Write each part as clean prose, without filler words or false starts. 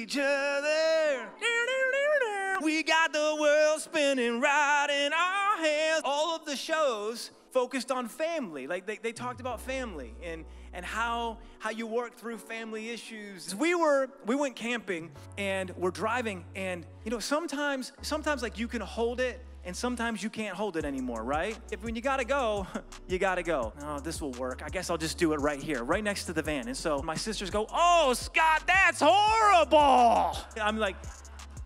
each other. We got the world spinning right in our hands. All of the shows focused on family. Like they talked about family and how you work through family issues. We went camping and we're driving, and you know, sometimes like you can hold it and sometimes you can't hold it anymore, right? When you gotta go, you gotta go. Oh, this will work. I guess I'll just do it right here, right next to the van. And so my sisters go, "Oh, Scott, that's horrible." I'm like,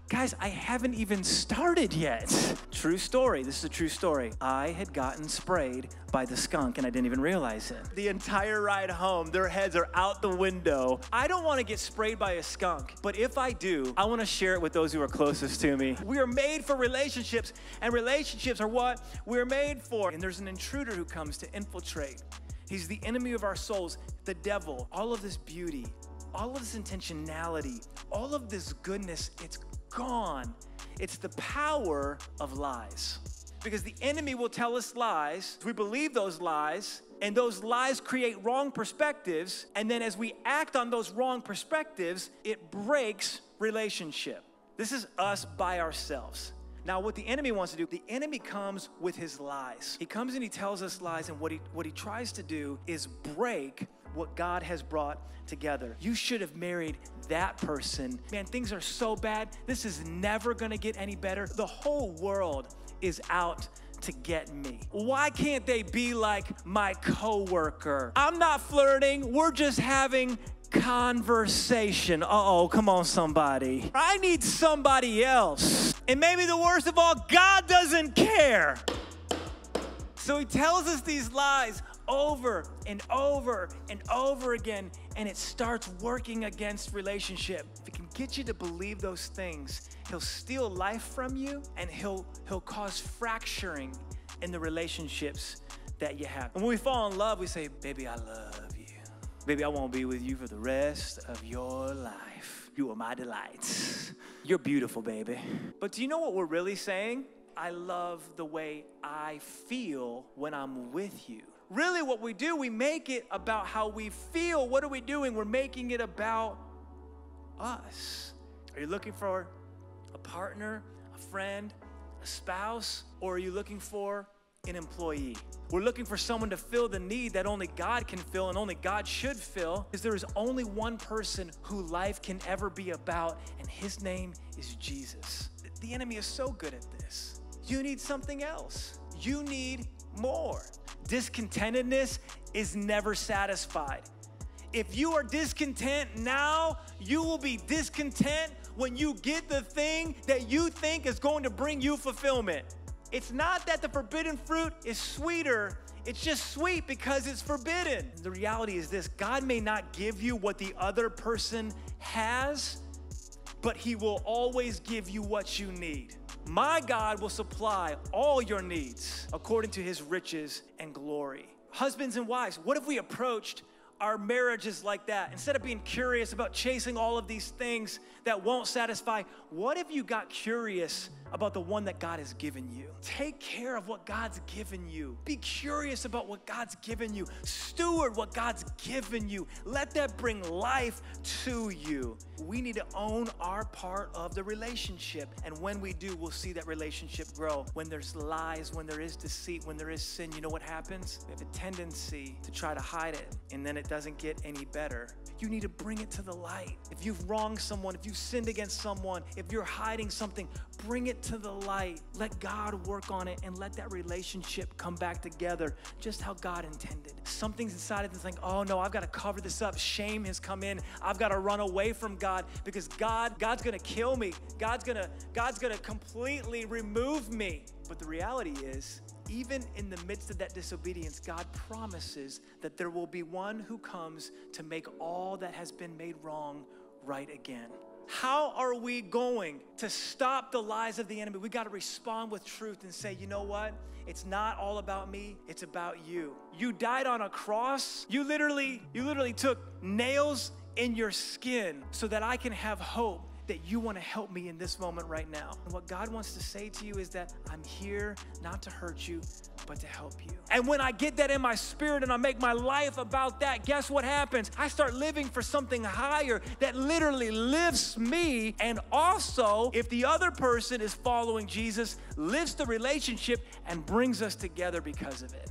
guys, I haven't even started yet. True story. This is a true story. I had gotten sprayed by the skunk and I didn't even realize it. The entire ride home, their heads are out the window. I don't want to get sprayed by a skunk, but if I do, I want to share it with those who are closest to me. We are made for relationships, and relationships are what we're made for. And there's an intruder who comes to infiltrate. He's the enemy of our souls, the devil. All of this beauty, all of this intentionality, all of this goodness, it's gone. It's the power of lies. Because the enemy will tell us lies, we believe those lies, and those lies create wrong perspectives, and then as we act on those wrong perspectives, it breaks relationship. This is us by ourselves. Now, what the enemy wants to do, the enemy comes with his lies. He comes and he tells us lies, and what he tries to do is break what God has brought together. You should have married that person. Man, things are so bad. This is never gonna get any better. The whole world is out to get me. Why can't they be like my coworker? I'm not flirting. We're just having conversation. Uh-oh, come on, somebody. I need somebody else. And maybe the worst of all, God doesn't care. So he tells us these lies over and over and over again, and it starts working against relationship. If he can get you to believe those things, he'll steal life from you, and he'll cause fracturing in the relationships that you have. And when we fall in love, we say, "Baby, I love you. Baby, I want to be with you for the rest of your life. You are my delight. You're beautiful, baby." But do you know what we're really saying? I love the way I feel when I'm with you. Really what we do, we make it about how we feel. What are we doing? We're making it about us. Are you looking for a partner, a friend, a spouse, or are you looking for an employee? We're looking for someone to fill the need that only God can fill and only God should fill, because there is only one person who life can ever be about, and his name is Jesus. The enemy is so good at this. You need something else. You need more. Discontentedness is never satisfied. If you are discontent now, you will be discontent when you get the thing that you think is going to bring you fulfillment. It's not that the forbidden fruit is sweeter. It's just sweet because it's forbidden. The reality is this: God may not give you what the other person has, but he will always give you what you need. My God will supply all your needs according to his riches and glory. Husbands and wives, what if we approached our marriages like that? Instead of being curious about chasing all of these things that won't satisfy, what if you got curious about the one that God has given you? Take care of what God's given you. Be curious about what God's given you. Steward what God's given you. Let that bring life to you. We need to own our part of the relationship. And when we do, we'll see that relationship grow. When there's lies, when there is deceit, when there is sin, you know what happens? We have a tendency to try to hide it, and then it doesn't get any better. You need to bring it to the light. If you've wronged someone, if you've sinned against someone, if you're hiding something, bring it to the light. Let God work on it and let that relationship come back together just how God intended. Something's inside of this thing, oh no, I've got to cover this up. Shame has come in. I've got to run away from God because God's gonna kill me. God's gonna completely remove me. But the reality is, even in the midst of that disobedience, God promises that there will be one who comes to make all that has been made wrong right again. How are we going to stop the lies of the enemy? We got to respond with truth and say, you know what? It's not all about me, it's about you. You died on a cross. You literally took nails in your skin so that I can have hope that you want to help me in this moment right now. And what God wants to say to you is that I'm here not to hurt you, but to help you. And when I get that in my spirit and I make my life about that, guess what happens? I start living for something higher that literally lifts me. And also, if the other person is following Jesus, lifts the relationship and brings us together because of it.